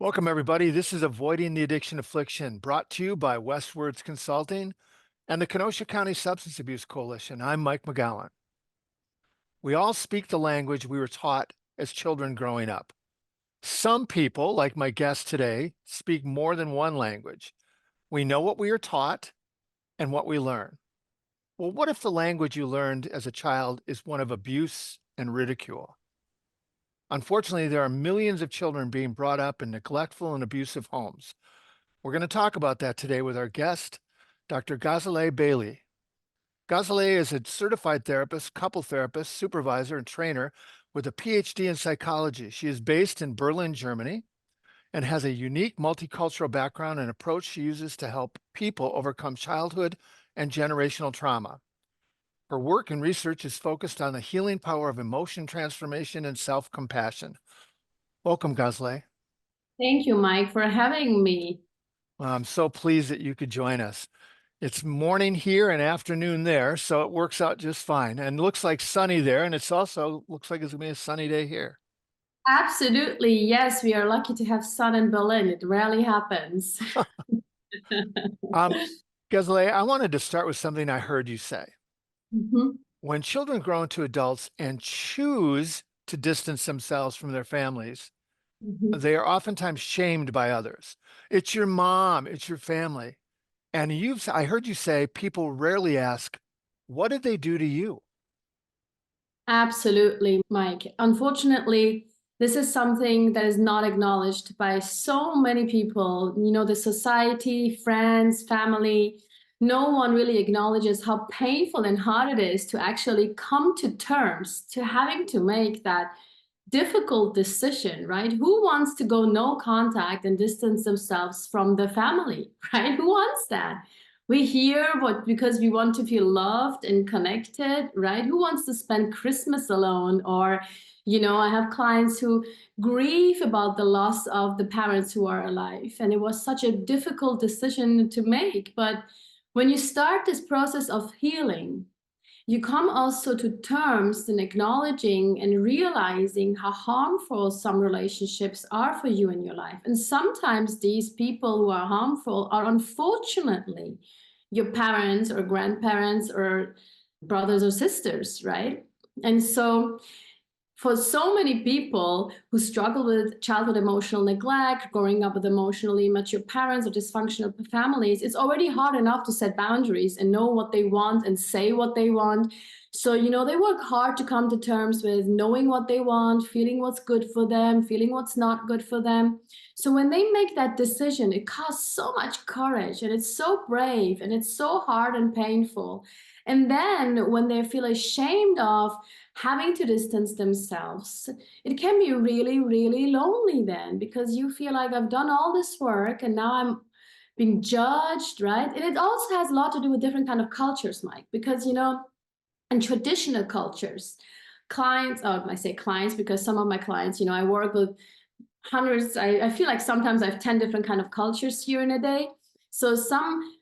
Welcome, everybody. This is Avoiding the Addiction Affliction, brought to you by Westwards Consulting and the Kenosha County Substance Abuse Coalition. I'm Mike McGowan. We all speak the language we were taught as children growing up. Some people, like my guest today, speak more than one language. We know what we are taught and what we learn. Well, what if the language you learned as a child is one of abuse and ridicule? Unfortunately, there are millions of children being brought up in neglectful and abusive homes. We're going to talk about that today with our guest, Dr. Ghazeleh Bailey. Ghazeleh is a certified therapist, couple therapist, supervisor, and trainer with a PhD in psychology. She is based in Berlin, Germany, and has a unique multicultural background and approach she uses to help people overcome childhood and generational trauma. Her work and research is focused on the healing power of emotion transformation and self-compassion. Welcome, Ghazeleh. Thank you, Mike, for having me. I'm so pleased that you could join us. It's morning here and afternoon there, so it works out just fine. And looks like sunny there, and it's also looks like it's gonna be a sunny day here. Absolutely. Yes, we are lucky to have sun in Berlin. It rarely happens. Um, Ghazeleh, I wanted to start with something I heard you say. Mhm, When children grow into adults and choose to distance themselves from their families, mhm. they are oftentimes shamed by others. It's your mom, it's your family. And I heard you say people rarely ask, what did they do to you? Absolutely, Mike. Unfortunately, this is something that is not acknowledged by so many people. The society, friends, family. No one really acknowledges how painful and hard it is to actually come to terms to having to make that difficult decision, right? Who wants to go no contact and distance themselves from the family, right? Who wants that? We hear what because we want to feel loved and connected, right? Who wants to spend Christmas alone? Or, I have clients who grieve about the loss of the parents who are alive. And it was such a difficult decision to make. But when you start this process of healing, you come also to terms in acknowledging and realizing how harmful some relationships are for you in your life. And sometimes these people who are harmful are unfortunately your parents or grandparents or brothers or sisters, right? And so for so many people who struggle with childhood emotional neglect, growing up with emotionally immature parents or dysfunctional families, it's already hard enough to set boundaries and know what they want and say what they want. So, they work hard to come to terms with knowing what they want, feeling what's good for them, feeling what's not good for them. So, when they make that decision, it costs so much courage and it's so brave and it's so hard and painful. And then when they feel ashamed of having to distance themselves, it can be really, really lonely then because you feel like I've done all this work and now I'm being judged, right? And it also has a lot to do with different kind of cultures, Mike, because in traditional cultures, clients, I say clients because some of my clients, I work with hundreds. I feel like sometimes I have 10 different kind of cultures here in a day. So some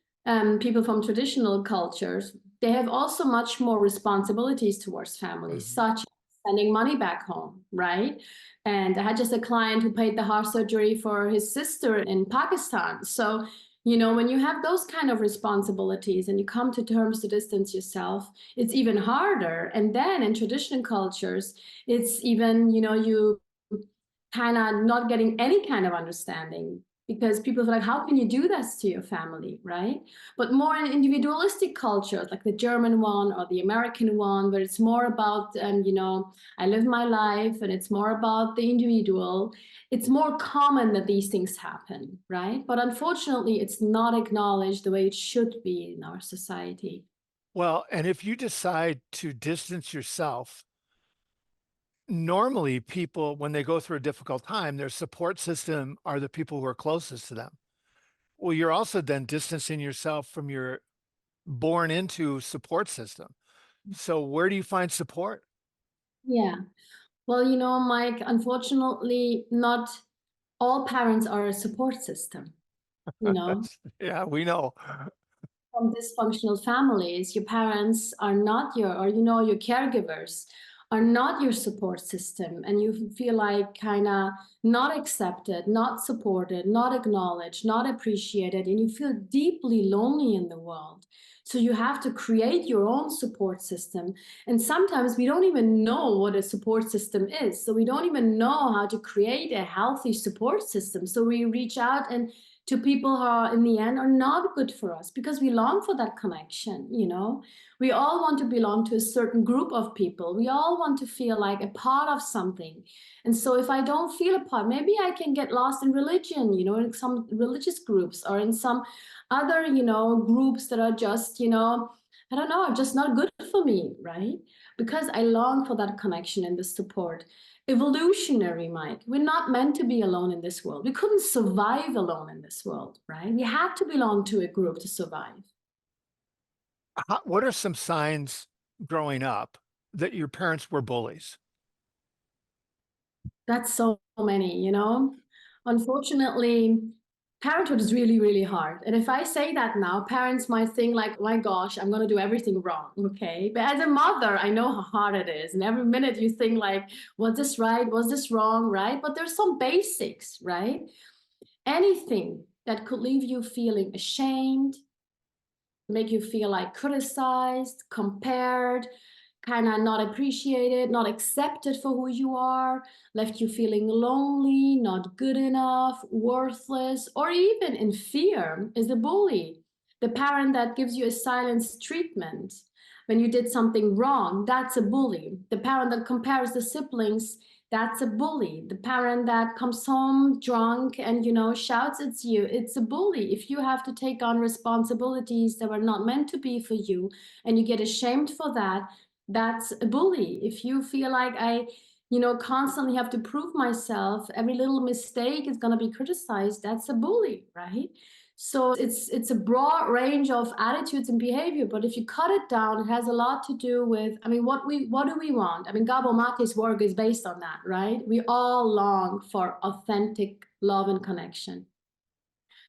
people from traditional cultures, they have also much more responsibilities towards families, Mhm. such as sending money back home, right? And I had just a client who paid the heart surgery for his sister in Pakistan. So, when you have those kind of responsibilities and you come to terms to distance yourself, it's even harder. And then in traditional cultures, it's even, you kind of not getting any kind of understanding because people are like, how can you do this to your family, right? But more in individualistic cultures like the German one or the American one, where it's more about I live my life and it's more about the individual, it's more common that these things happen, right? But unfortunately it's not acknowledged the way it should be in our society. Well, and if you decide to distance yourself, normally people, when they go through a difficult time, their support system are the people who are closest to them. Well, you're also then distancing yourself from your born into support system. So where do you find support? Yeah. Well, Mike, unfortunately, not all parents are a support system. Yeah, we know. From dysfunctional families, your parents are not your caregivers, are not your support system, and you feel like kind of not accepted, not supported, not acknowledged, not appreciated, and you feel deeply lonely in the world. So you have to create your own support system. And sometimes we don't even know what a support system is. So we don't even know how to create a healthy support system. So we reach out and to people who are in the end are not good for us because we long for that connection, you know. We all want to belong to a certain group of people. We all want to feel like a part of something. And so if I don't feel a part, maybe I can get lost in religion, you know, in some religious groups or in some other, you know, groups that are just, you know, I don't know, just not good for me, right? Because I long for that connection and the support. Evolutionary, Mike. We're not meant to be alone in this world. We couldn't survive alone in this world, right? We had to belong to a group to survive. What are some signs growing up that your parents were bullies? That's so many, you know. Unfortunately, parenthood is really, really hard. And if I say that now, parents might think like, my gosh, I'm going to do everything wrong. Okay. But as a mother, I know how hard it is. And every minute you think like, was this right? Was this wrong? Right. But there's some basics, right? Anything that could leave you feeling ashamed, make you feel like criticized, compared, kind of not appreciated, not accepted for who you are, left you feeling lonely, not good enough, worthless, or even in fear is a bully. The parent that gives you a silence treatment when you did something wrong, that's a bully. The parent that compares the siblings, that's a bully. The parent that comes home drunk and, you know, shouts at you, it's a bully. If you have to take on responsibilities that were not meant to be for you and you get ashamed for that, that's a bully. If you feel like I, you know, constantly have to prove myself, every little mistake is going to be criticized, that's a bully, right? So it's a broad range of attitudes and behavior, but if you cut it down, it has a lot to do with, I mean, what do we want? I mean, Gabo Mate's work is based on that, right? We all long for authentic love and connection.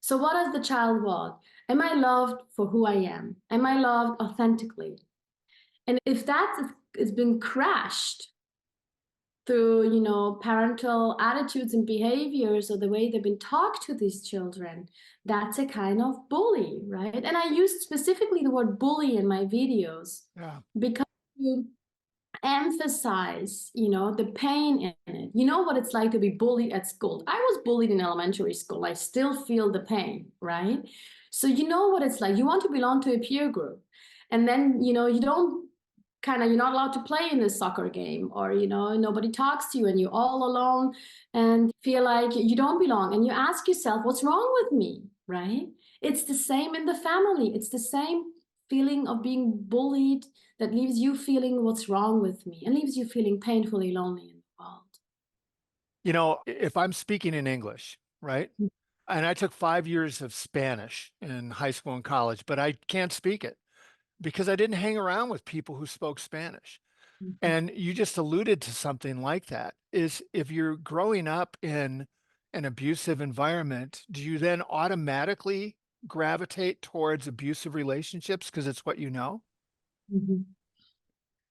So what does the child want? Am I loved for who I am? Am I loved authentically? And if that has been crashed through, you know, parental attitudes and behaviors or the way they've been talked to these children, that's a kind of bully, right? And I used specifically the word bully in my videos Yeah. because you emphasize, you know, the pain in it. You know what it's like to be bullied at school. I was bullied in elementary school. I still feel the pain, right? So you know what it's like. You want to belong to a peer group. And then, you know, you don't kind of, you're not allowed to play in this soccer game, or, you know, nobody talks to you and you're all alone and feel like you don't belong. And you ask yourself, what's wrong with me, right? It's the same in the family. It's the same feeling of being bullied that leaves you feeling what's wrong with me and leaves you feeling painfully lonely in the world. You know, if I'm speaking in English, right? And I took 5 years of Spanish in high school and college, but I can't speak it because I didn't hang around with people who spoke Spanish. Mhm. And you just alluded to something like that is if you're growing up in an abusive environment, do you then automatically gravitate towards abusive relationships because it's what you know? Mhm.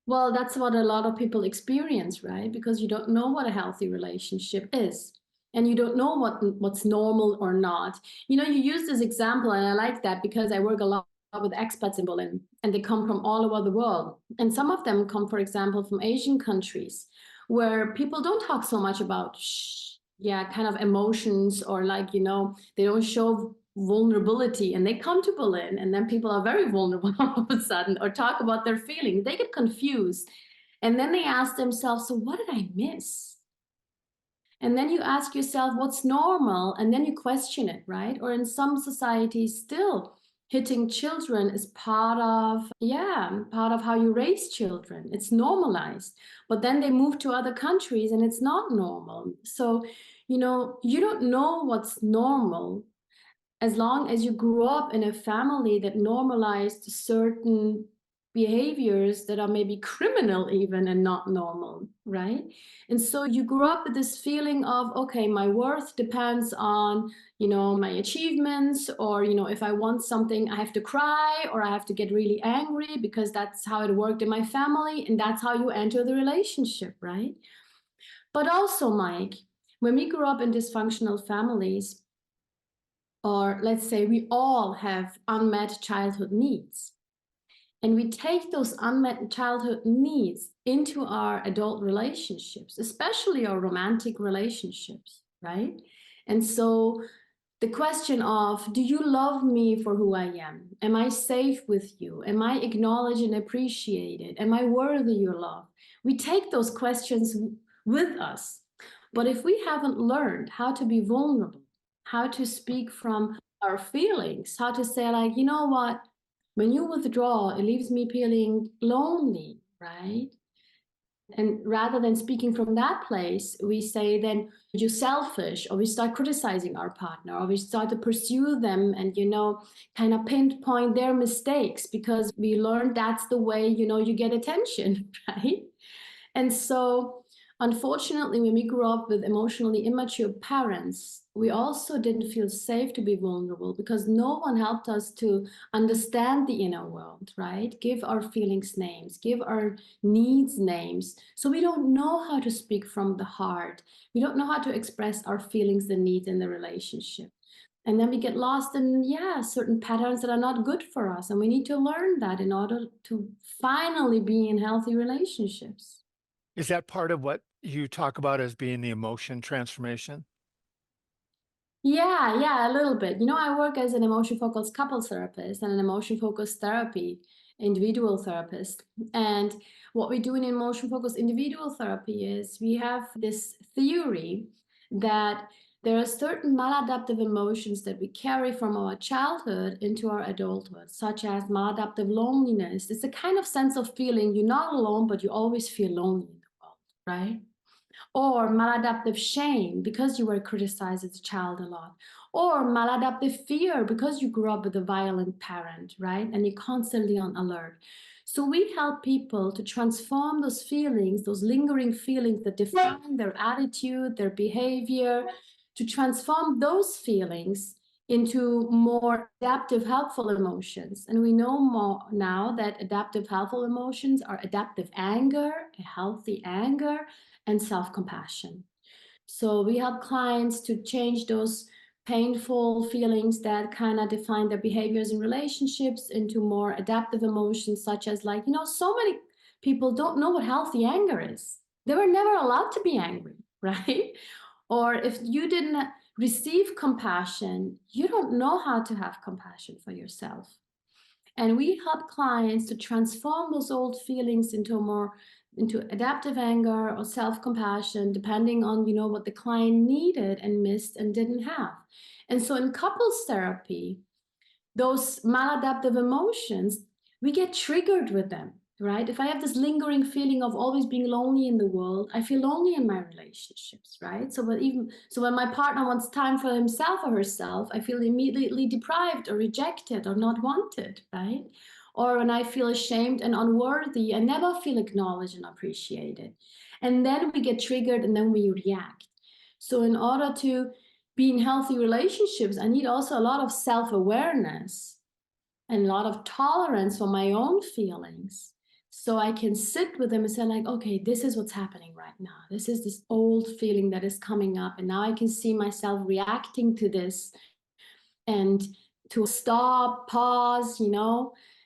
Well, that's what a lot of people experience, right? Because you don't know what a healthy relationship is. And you don't know what's normal or not. You know, you use this example, and I like that because I work a lot with expats in Berlin, and they come from all over the world. And some of them come, for example, from Asian countries where people don't talk so much about, yeah, kind of emotions, or like, you know, they don't show vulnerability, and they come to Berlin and then people are very vulnerable all of a sudden, or talk about their feelings. They get confused. And then they ask themselves, so what did I miss? And then you ask yourself, what's normal? And then you question it, right? Or in some societies, still hitting children is part of, yeah, part of how you raise children. It's normalized. But then they move to other countries and it's not normal. So, you know, you don't know what's normal as long as you grew up in a family that normalized certain behaviors that are maybe criminal even and not normal, right? And so you grew up with this feeling of, okay, my worth depends on, my achievements, or, if I want something, I have to cry or I have to get really angry because that's how it worked in my family. And that's how you enter the relationship, right? But also, Mike, when we grew up in dysfunctional families, or let's say we all have unmet childhood needs, and we take those unmet childhood needs into our adult relationships, especially our romantic relationships, right? And so the question of, do you love me for who I am? Am I safe with you? Am I acknowledged and appreciated? Am I worthy your love? We take those questions with us. But if we haven't learned how to be vulnerable, how to speak from our feelings, how to say, like, you know what, when you withdraw, it leaves me feeling lonely, right? And rather than speaking from that place, we say, then you're selfish, or we start criticizing our partner, or we start to pursue them and, kind of pinpoint their mistakes because we learned that's the way, you get attention, right? And so, unfortunately, when we grew up with emotionally immature parents, we also didn't feel safe to be vulnerable because no one helped us to understand the inner world, right? Give our feelings names, give our needs names. So we don't know how to speak from the heart. We don't know how to express our feelings and needs in the relationship. And then we get lost in, certain patterns that are not good for us. And we need to learn that in order to finally be in healthy relationships. Is that part of what you talk about as being the emotion transformation? Yeah, a little bit. I work as an emotion focused couples therapist and an emotion focused therapy individual therapist. And what we do in emotion focused individual therapy is we have this theory that there are certain maladaptive emotions that we carry from our childhood into our adulthood, such as maladaptive loneliness. It's a kind of sense of feeling you're not alone, but you always feel lonely in the world, right? Or maladaptive shame because you were criticized as a child a lot, or maladaptive fear because you grew up with a violent parent, right? And you're constantly on alert. So we help people to transform those feelings, those lingering feelings that define their attitude, their behavior, to transform those feelings into more adaptive, helpful emotions. And we know more now that adaptive, helpful emotions are adaptive anger, a healthy anger, and self-compassion. So we help clients to change those painful feelings that kind of define their behaviors and relationships into more adaptive emotions, such as, like, so many people don't know what healthy anger is. They were never allowed to be angry, right? Or if you didn't receive compassion, you don't know how to have compassion for yourself. And we help clients to transform those old feelings into adaptive anger or self-compassion, depending on, what the client needed and missed and didn't have. And so in couples therapy, those maladaptive emotions, we get triggered with them, right? If I have this lingering feeling of always being lonely in the world, I feel lonely in my relationships, right? So when my partner wants time for himself or herself, I feel immediately deprived or rejected or not wanted, right? Or when I feel ashamed and unworthy, I never feel acknowledged and appreciated. And then we get triggered and then we react. So in order to be in healthy relationships, I need also a lot of self-awareness and a lot of tolerance for my own feelings. So I can sit with them and say, like, okay, this is what's happening right now. This is this old feeling that is coming up. And now I can see myself reacting to this, and to stop, pause,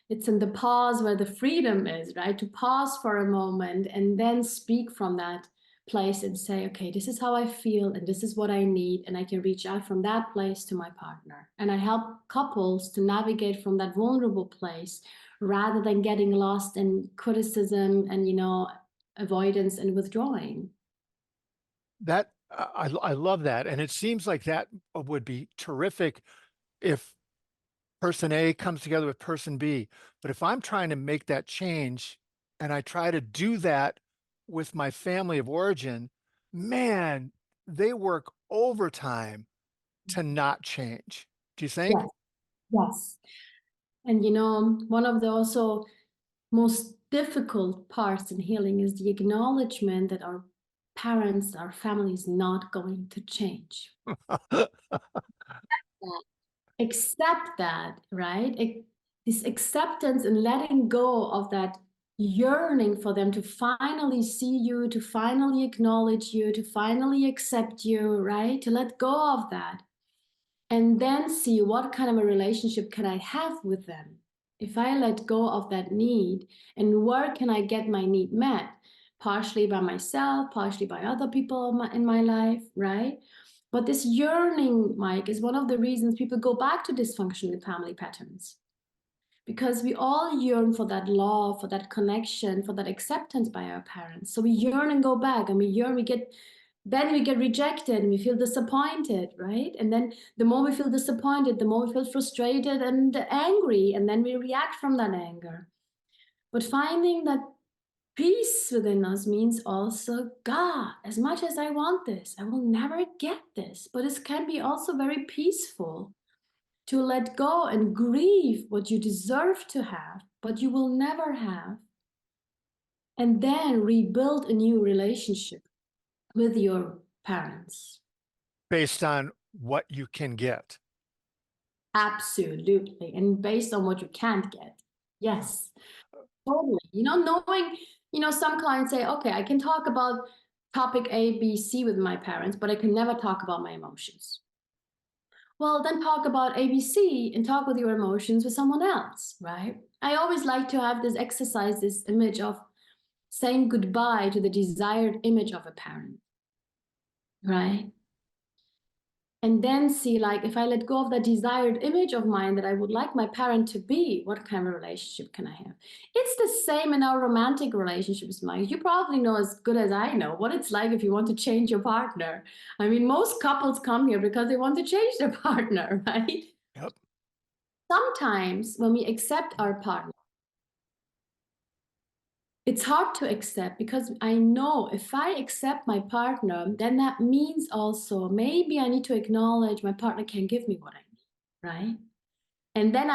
it's in the pause where the freedom is, right? To pause for a moment and then speak from that place and say, okay, this is how I feel and this is what I need. And I can reach out from that place to my partner. And I help couples to navigate from that vulnerable place rather than getting lost in criticism and, avoidance and withdrawing. That I love that, and it seems like that would be terrific if person A comes together with person B. But if I'm trying to make that change and I try to do that with my family of origin, man, they work overtime to not change. Do you think? Yes, yes. And one of the also most difficult parts in healing is the acknowledgement that our parents, our family is not going to change. That. Accept that, right? This acceptance and letting go of that yearning for them to finally see you, to finally acknowledge you, to finally accept you, right? To let go of that and then see what kind of a relationship can I have with them if I let go of that need, and where can I get my need met, partially by myself, partially by other people in my life, right? But this yearning, Mike, is one of the reasons people go back to dysfunctional family patterns, because we all yearn for that love, for that connection, for that acceptance by our parents. So we yearn and go back, and we yearn, then we get rejected and we feel disappointed, right? And then the more we feel disappointed, the more we feel frustrated and angry, and then we react from that anger. But finding that peace within us means also, God, as much as I want this, I will never get this. But it can be also very peaceful to let go and grieve what you deserve to have, but you will never have. And then rebuild a new relationship with your parents. Based on what you can get. Absolutely. And based on what you can't get. Yes, totally. Knowing, some clients say, okay, I can talk about topic A, B, C with my parents, but I can never talk about my emotions. Well, then talk about ABC and talk with your emotions with someone else, right? I always like to have this exercise, this image of saying goodbye to the desired image of a parent, right? And then see, like, if I let go of that desired image of mine that I would like my parent to be, what kind of relationship can I have? It's the same in our romantic relationships, Mike. You probably know as good as I know what it's like if you want to change your partner. I mean, most couples come here because they want to change their partner, right? Yep. Sometimes when we accept our partner, it's hard to accept because I know if I accept my partner, then that means also maybe I need to acknowledge my partner can give me what I need, right? And then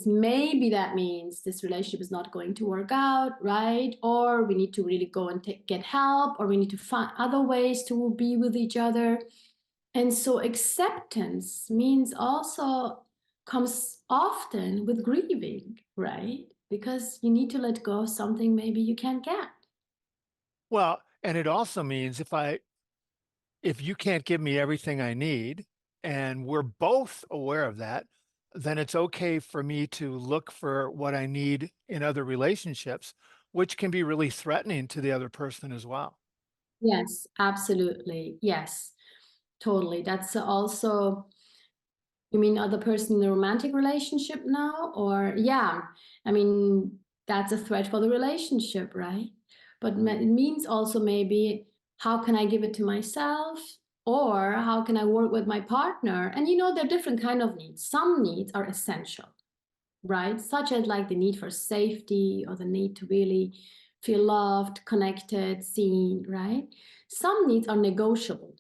maybe that means this relationship is not going to work out, right? Or we need to really go and get help, or we need to find other ways to be with each other. And so acceptance means also comes often with grieving, right? Because you need to let go of something maybe you can't get. Well, and it also means if you can't give me everything I need, and we're both aware of that, then it's okay for me to look for what I need in other relationships, which can be really threatening to the other person as well. Yes, absolutely. Yes, totally. That's also, you mean other person in a romantic relationship now? Or, yeah, I mean, that's a threat for the relationship, right? But it means also maybe how can I give it to myself? Or how can I work with my partner? And there are different kind of needs. Some needs are essential, right? Such as like the need for safety or the need to really feel loved, connected, seen, right? Some needs are negotiable.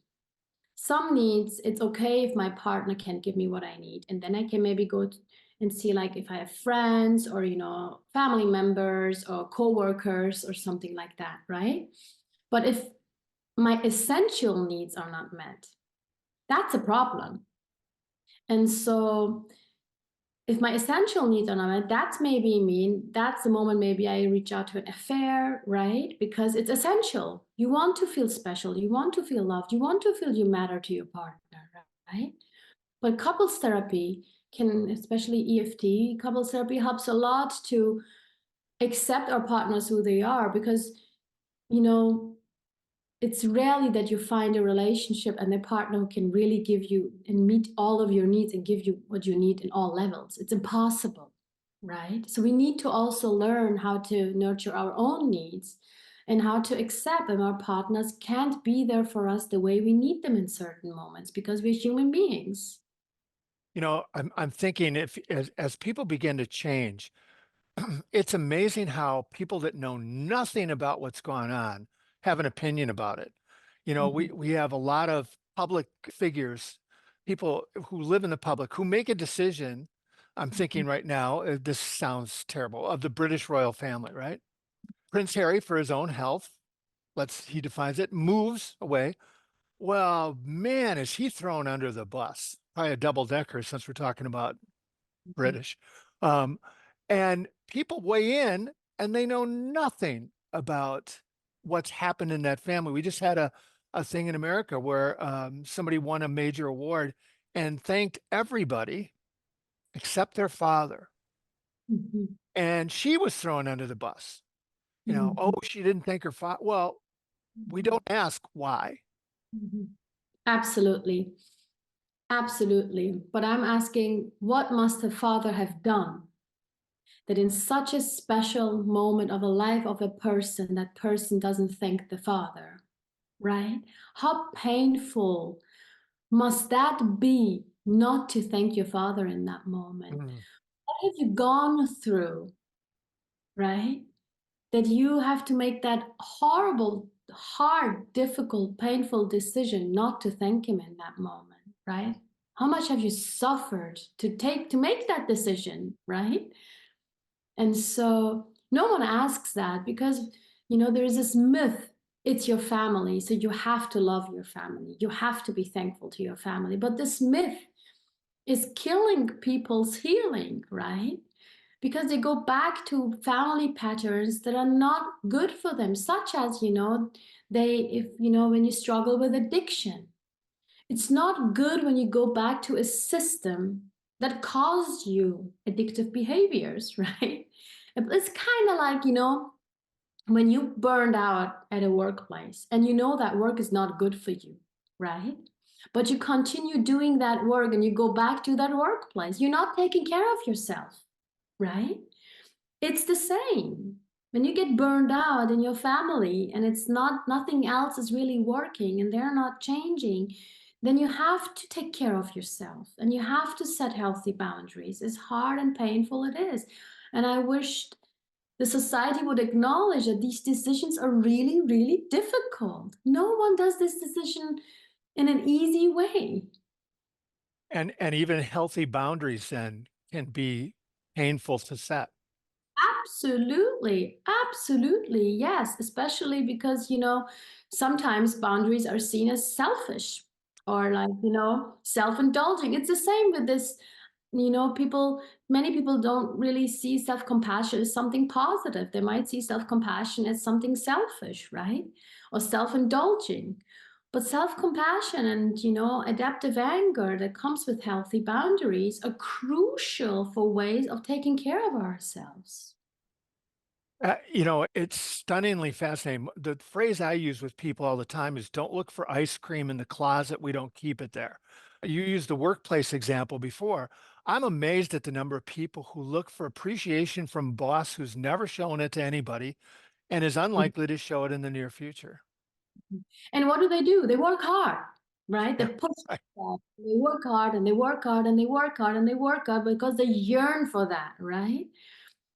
Some needs, it's okay if my partner can give me what I need. And then I can maybe go and see like if I have friends or, family members or coworkers or something like that, right? But if my essential needs are not met, that's a problem. And so if my essential needs are not met, that's the moment maybe I reach out to an affair, right? Because it's essential. You want to feel special, you want to feel loved, you want to feel you matter to your partner, right? But couples therapy can, especially EFT, couples therapy helps a lot to accept our partners who they are, because you know it's rarely that you find a relationship and a partner who can really give you and meet all of your needs and give you what you need in all levels. It's impossible, right? So we need to also learn how to nurture our own needs and how to accept that our partners can't be there for us the way we need them in certain moments, because we're human beings. I'm thinking if as people begin to change, it's amazing how people that know nothing about what's going on have an opinion about it. Mhm. We have a lot of public figures, people who live in the public who make a decision I'm Mhm. thinking right now, this sounds terrible, of the British royal family, right? Prince Harry, for his own health, he defines it, moves away. Well, man, is he thrown under the bus? Probably a double decker since we're talking about British. Um, and people weigh in and they know nothing about what's happened in that family. We just had a thing in America where somebody won a major award and thanked everybody except their father. Mhm. And she was thrown under the bus. Oh, Mhm. she didn't thank her father. Well, we Mhm. don't ask why. Mhm. Absolutely. Absolutely. But I'm asking, what must the father have done that in such a special moment of a life of a person, that person doesn't thank the father, right? How painful must that be not to thank your father in that moment? Mm. What have you gone through, right? That you have to make that horrible, hard, difficult, painful decision not to thank him in that moment, right? How much have you suffered to make that decision, right? And so no one asks that because there is this myth, it's your family, so you have to love your family, you have to be thankful to your family. But this myth is killing people's healing, right? Because they go back to family patterns that are not good for them, such as, when you struggle with addiction, it's not good when you go back to a system that caused you addictive behaviors, right? It's kind of like, when you burned out at a workplace and you know that work is not good for you, right? But you continue doing that work and you go back to that workplace, you're not taking care of yourself, right? It's the same. When you get burned out in your family and it's not nothing else is really working and they're not changing, then you have to take care of yourself and you have to set healthy boundaries. As hard and painful it is. And I wish the society would acknowledge that these decisions are really, really difficult. No one does this decision in an easy way. And even healthy boundaries then can be painful to set. Absolutely, absolutely, yes, especially because, sometimes boundaries are seen as selfish or like, self-indulging. It's the same with this, many people don't really see self-compassion as something positive. They might see self-compassion as something selfish, right? Or self-indulging. But self-compassion and, adaptive anger that comes with healthy boundaries are crucial for ways of taking care of ourselves. It's stunningly fascinating. The phrase I use with people all the time is don't look for ice cream in the closet. We don't keep it there. You used the workplace example before. I'm amazed at the number of people who look for appreciation from a boss who's never shown it to anybody and is unlikely to show it in the near future. And what do? They work hard, right? They Yeah. push Right. themselves. They work hard and they work hard and they work hard and they work hard because they yearn for that, right?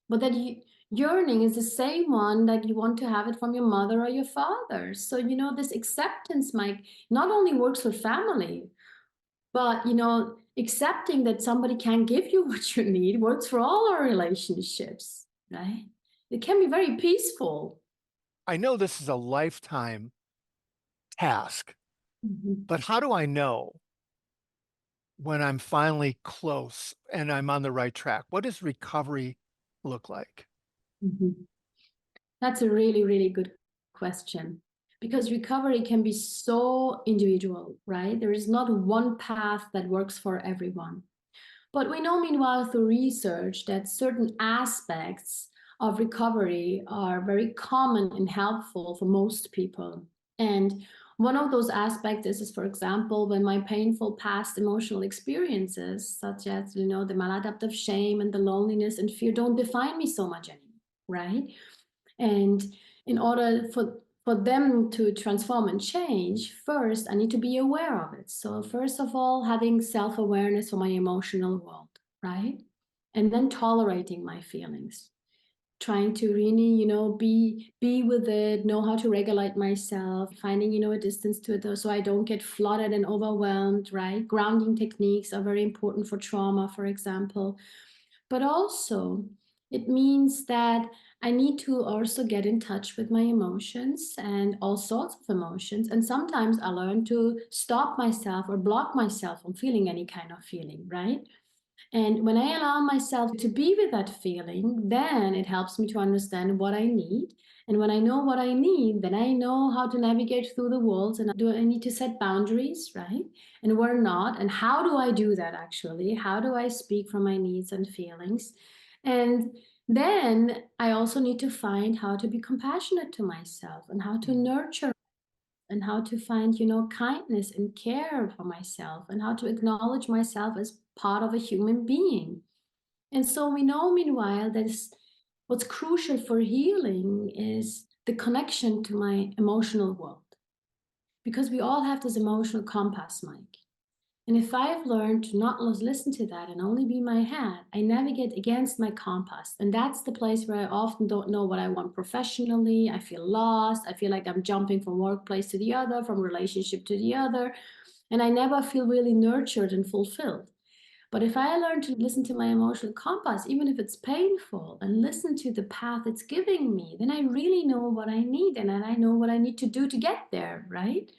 But that yearning is the same one that you want to have it from your mother or your father. So, this acceptance, Mike, not only works for family, but, accepting that somebody can give you what you need works for all our relationships, right? It can be very peaceful. I know this is a lifetime task, Mhm. but how do I know when I'm finally close and I'm on the right track? What does recovery look like? Mhm. That's a really, really good question because recovery can be so individual, right? There is not one path that works for everyone. But we know, meanwhile, through research, that certain aspects of recovery are very common and helpful for most people. And one of those aspects is, for example, when my painful past emotional experiences, such as, the maladaptive shame and the loneliness and fear, don't define me so much anymore, right? And in order for them to transform and change, first I need to be aware of it. So first of all, having self-awareness for my emotional world, right? And then tolerating my feelings. trying to really, be with it, know how to regulate myself, finding, a distance to it so I don't get flooded and overwhelmed, right? Grounding techniques are very important for trauma, for example. But also, it means that I need to also get in touch with my emotions and all sorts of emotions. And sometimes I learn to stop myself or block myself from feeling any kind of feeling, right? And when I allow myself to be with that feeling, then it helps me to understand what I need. And when I know what I need, then I know how to navigate through the walls. And do I need to set boundaries, right? And where not? And how do I do that actually? How do I speak from my needs and feelings? And then I also need to find how to be compassionate to myself and how to Mm. nurture and how to find, kindness and care for myself and how to acknowledge myself as part of a human being. And so we know, meanwhile, that what's crucial for healing is the connection to my emotional world. Because we all have this emotional compass, Mike. And if I've learned to not listen to that and only be my head, I navigate against my compass. And that's the place where I often don't know what I want professionally. I feel lost. I feel like I'm jumping from workplace to the other, from relationship to the other. And I never feel really nurtured and fulfilled. But if I learn to listen to my emotional compass, even if it's painful, and listen to the path it's giving me, then I really know what I need and then I know what I need to do to get there, right?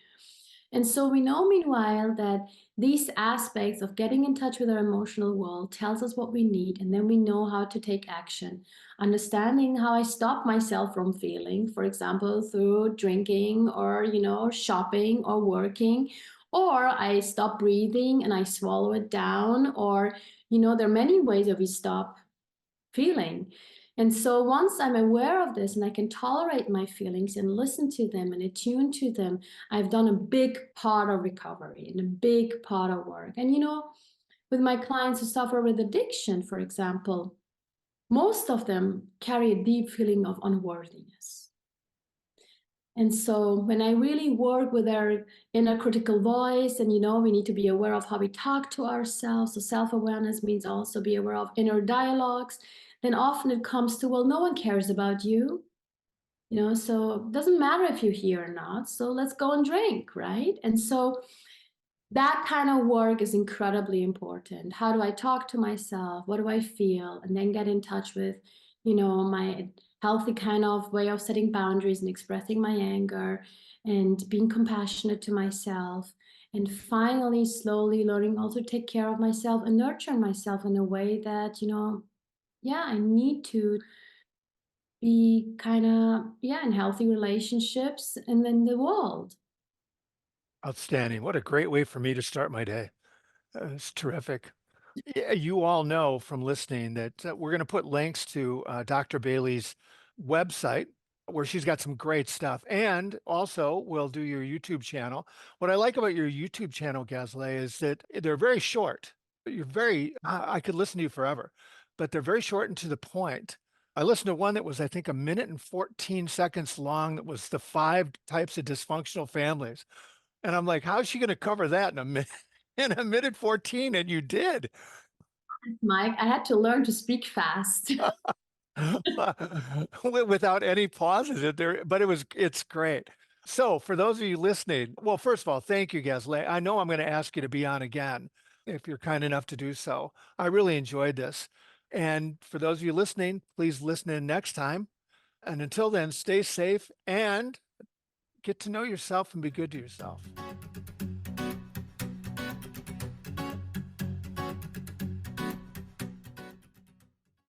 And so we know, meanwhile, that these aspects of getting in touch with our emotional world tells us what we need, and then we know how to take action. Understanding how I stop myself from feeling, for example, through drinking or, shopping or working, or I stop breathing and I swallow it down, or, there are many ways that we stop feeling. And so once I'm aware of this and I can tolerate my feelings and listen to them and attune to them, I've done a big part of recovery and a big part of work. And with my clients who suffer with addiction, for example, most of them carry a deep feeling of unworthiness. And so when I really work with our inner critical voice, and we need to be aware of how we talk to ourselves. So self-awareness means also be aware of inner dialogues. Then often it comes to, well, no one cares about you. So it doesn't matter if you're here or not. So let's go and drink, right? And so that kind of work is incredibly important. How do I talk to myself? What do I feel? And then get in touch with, my healthy kind of way of setting boundaries and expressing my anger and being compassionate to myself. And finally, slowly learning also to take care of myself and nurture myself in a way that, yeah, I need to be kind of, yeah, in healthy relationships and then the world. Outstanding. What a great way for me to start my day. It's terrific. Yeah, you all know from listening that we're going to put links to Dr. Bailey's website where she's got some great stuff. And also, we'll do your YouTube channel. What I like about your YouTube channel, Ghazeleh, is that they're very short. You're I could listen to you forever, but they're very short and to the point. I listened to one that was, I think, a minute and 14 seconds long. That was the 5 types of dysfunctional families. And I'm like, how's she going to cover that in a minute, in a minute 14? And you did. Mike, I had to learn to speak fast. Without any pauses in there, but it's great. So for those of you listening, well, first of all, thank you, Ghazeleh. I know I'm going to ask you to be on again if you're kind enough to do so. I really enjoyed this. And for those of you listening, please listen in next time. And until then, stay safe and get to know yourself and be good to yourself.